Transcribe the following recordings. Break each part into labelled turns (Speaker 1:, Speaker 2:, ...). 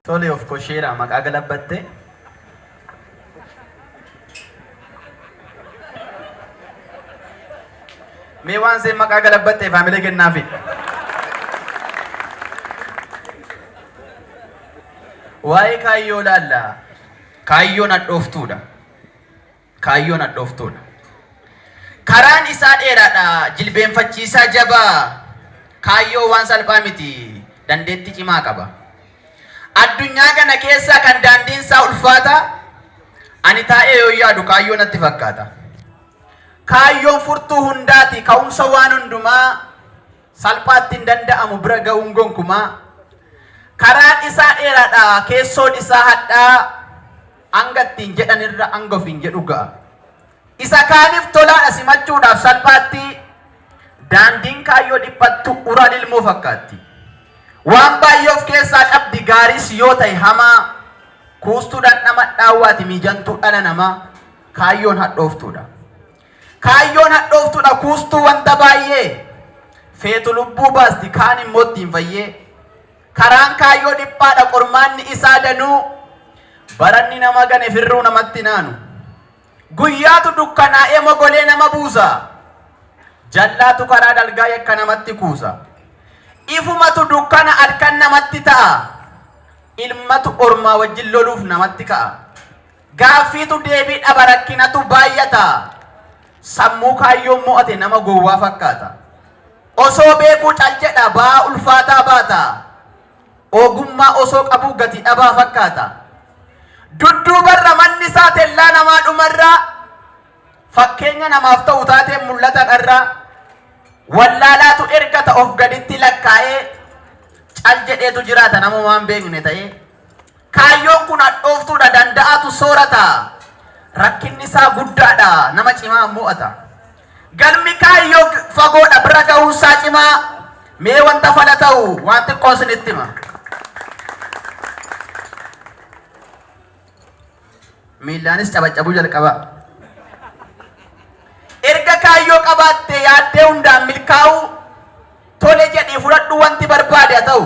Speaker 1: Tole of kosheera maqaa galabbatte. Mee waan seen maqaa galabbatte faamilee kennaafi. Waa'ee kaayyoo laalla. Kaayyoon hadhooftuudha. Kaayyoon hadhooftuudha. Karaan isaa dheeraadha. Jilbeenfachiisaa jabaa. Kaayyoo waan salphaa miti. Dandeetti cimaa qaba. Addunyaa kana keessa kan daandiin isaa ulfaata. Ani taa'ee yoo yaadu kaayyoo natti fakkaata. Kaayyoon furtuu hundaati. Ka'umsa waan hundumaa salphaatti hin danda'amu bira ga'uun gonkumaa. Karaan isaa dheeraadha. Keessoon isaa hadhaa. Angattiin jedhanirra angofin jedhu ga'a. Isa kaaniif tolaadha simachuudhaaf salphaatti. Daandiin kaayyoo dhiphattu uraan ilmoo fakkaatti. Waan baay'ee of keessaa qabdi gaaris yoo ta'e hamaa. Kuustuudhaan nama dhaawwaati mijantuu dhala namaa. Kaayyoon hadhooftuudha. Kaayyoon hadhooftuudha kuustuu wanta baay'ee. Feetu lubbuu baasti kaan immoo ittiin fayyee. Karaan kaayyoo dhiphaadha qormaanni isaa danuu. Baranni nama gane firruu namatti naanu. Guyyaatu dukkanaa'ee mogolee nama buusa. Jallaatu karaa dalgaa yakka namatti kuusa. Ifumatu dukkana halkan namatti ta'a. Ilmatu ormaa wajjin loluuf namatti ka'a. Gaaffiitu deebii dhaba rakkinatu baay'ata. Sammuu kaayyoon mo'ate nama gowwaa fakkaata. Osoo beekuu cal jedha ba'aa ulfaataa baata. Ogummaa osoo qabuu gati dhabaa fakkaata. Dudduubarra manni isaa tellaa namaa dhumarraa. Fakkeenya namaaf ta'u taateen mul'ata dharraa. Wallaalaatu ergata of gaditti lakkaa'ee. Cal jedheetu jiraata nama waan beekne ta'ee. Kaayyoon kun hadhooftuudha danda'atu soorata. Rakkinni isaa guddaadha nama cimaa mo'ata. Galmi kaayyoo fagoodha bira ga'uunsaa cimaa. Mee wanta fala ta'u waan xiqqoon sinitti hima. Miilaanis cabacabuu jalqaba. Erga kaayyoo qabaatte yaaddee hundaan milkaa'u. Tole jedhii fudhadhu wanti barbaade haa ta'u.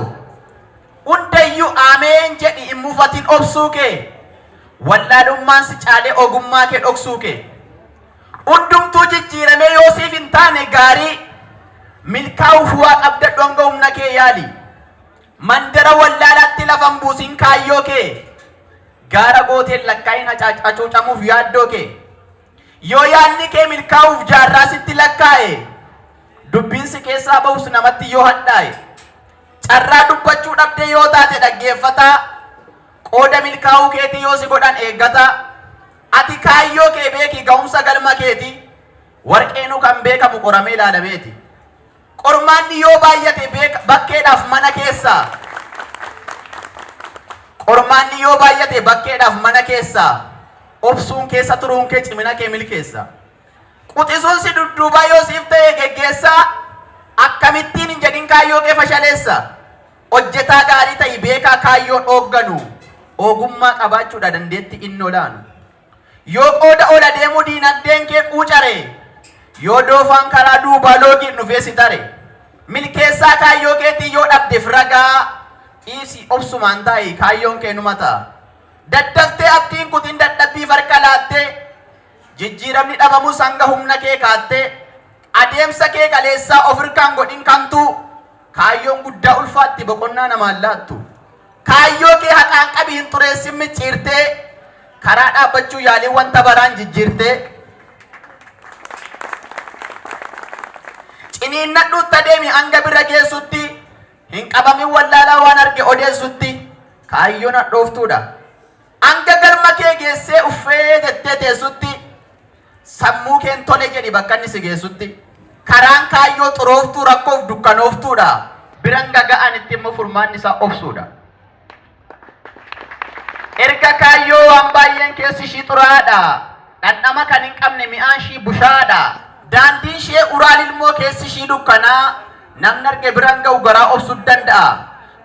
Speaker 1: Hundayyuu ameen jedhi hin mufatin obsuu kee. Wallaalummaan si caalee ogummaa kee dhoksuu kee. Hundumtuu jijjiiramee yoo siif hin taane gaarii. Milkaa'uuf waa qabda dhonga humna kee yaali. Mandara wallaalaatti lafan buusin kaayyoo kee. Gaara gooteen lakkaa'in hacuucamuuf yaaddoo kee. Yoo yaadni kee milkaa'uuf jaarraa sitti lakkaa'e. Dubbiinsi keessaa ba'us namatti yoo hadhaa'e. Carraa dubbachuu dhabdee yoo taate dhaggeeffataa. Qooda milkaa'uu keetii yoo si godhan eeggataa. Ati kaayyoo kee beeki ga'umsa galma keeti. Warqeenuu kan beekamu qoramee ilaalameeti. Qormaanni yoo baay'ate bakkeedhaaf mana keessaa. Qormaanni yoo baay'ate bakkeedhaaf mana keessaa. Obsuun keessa turuun kee cimina kee milkeessa. Quxisuun si dudduubaa yoo siif ta'e geggeessaa. Akkamittiin hin jedhin kaayyoo kee fashaleessa. Hojjetaa gaarii ta'i beekaa kaayyoon hoogganu. Ogummaa qabaachuudha dandeetti inni olaanu. Yoo qooda ola deemuu diinagdeen kee quucare. Yoo doofaan karaa duubaa loogiin dhufee si tare. Milkeessaa kaayyoo keetii yoo dhabdeef ragaa. Dhiisi obsumaan ta'i kaayyoon kee numa ta'a. Daddaftee abdiin kutiin dadhabbiif harka laattee. Jijjiiramni dhabamus hanga humna kee kaattee. Adeemsa kee kaleessaa of hirkaan godhin kamtu. Kaayyoon guddaa ulfaatti boqonnaa namaan laattu. Kaayyoo kee haqaan qabi hin xureessin micciirtee. Karaa dhaabbachuu yaalii wanta baraan jijjiirtee. Ciniinnadhuutta deemi hanga bira geessutti. Hin qabamin wallaalaa waan arge odeessutti. Kaayyoon hadhooftuudha. Hanga galma kee geessee uffee jettee teessutti. Sammuu keen tole jedhi bakka inni si geessutti. Karaan kaayyoo xurooftuu rakkoof dukkanooftuudha. Biran gaga'an itti immoo furmaanni isaa obsuudha. Erga kaayyoo waan baay'een keessi ishii xuraadha. Dhandhama kan hin qabne mi'aan ishii bushaadha. Daandiin ishee uraan ilmoo keessi ishii dukkanaa. Namni arge biraan ga'u garaa obsuu danda'a.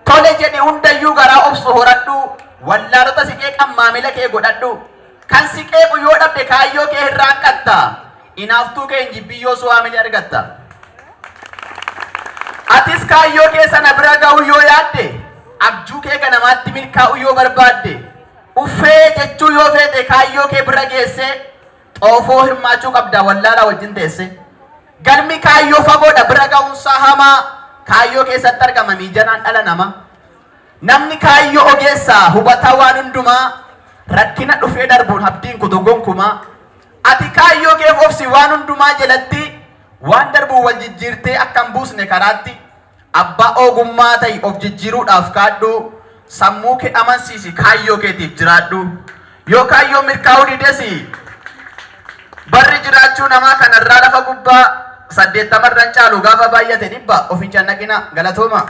Speaker 1: Tole jedhi hundayyuu garaa obsu horadhu. Wallaalota si qeeqan maamila kee godhadhu. Kan si qeequ yoo dhabde kaayyoo kee irraan qatta. Inaaftuu kee hin jibbiyyoo suwaamili argatta. Atis kaayyoo kee sana bira ga'u yoo yaadde abjuu kee ganamaatti milkaa'u yoo barbaadde uffee jechuu yoo feete kaayyoo kee bira geesse xoofoo hirmaachuu qabda wallaalaa wajjin teesse galmi kaayyoo fagoodha bira ga'umsaa hamaa kaayyoo keessatti argama miijanaan dhala nama namni kaayyoo ogeessaa hubataa waan hundumaa rakkina dhufee darbuun abdiin kutu gonkumaa ati kaayyoo keef obsi waan hundumaa jalatti waan darbuu wal jijjiirtee akka hin buusne karaatti abbaa ogummaa ta'i of jijjiiruudhaaf kaadhu sammuu kee amansiisi kaayyoo keetiif jiraadhu yoo kaayyoo milkaa'uu didesi barri jiraachuu namaa kanarraa lafa gubbaa 80 irraan caalu gaafa baay'ate dhibba of hin cannaqina galatooma.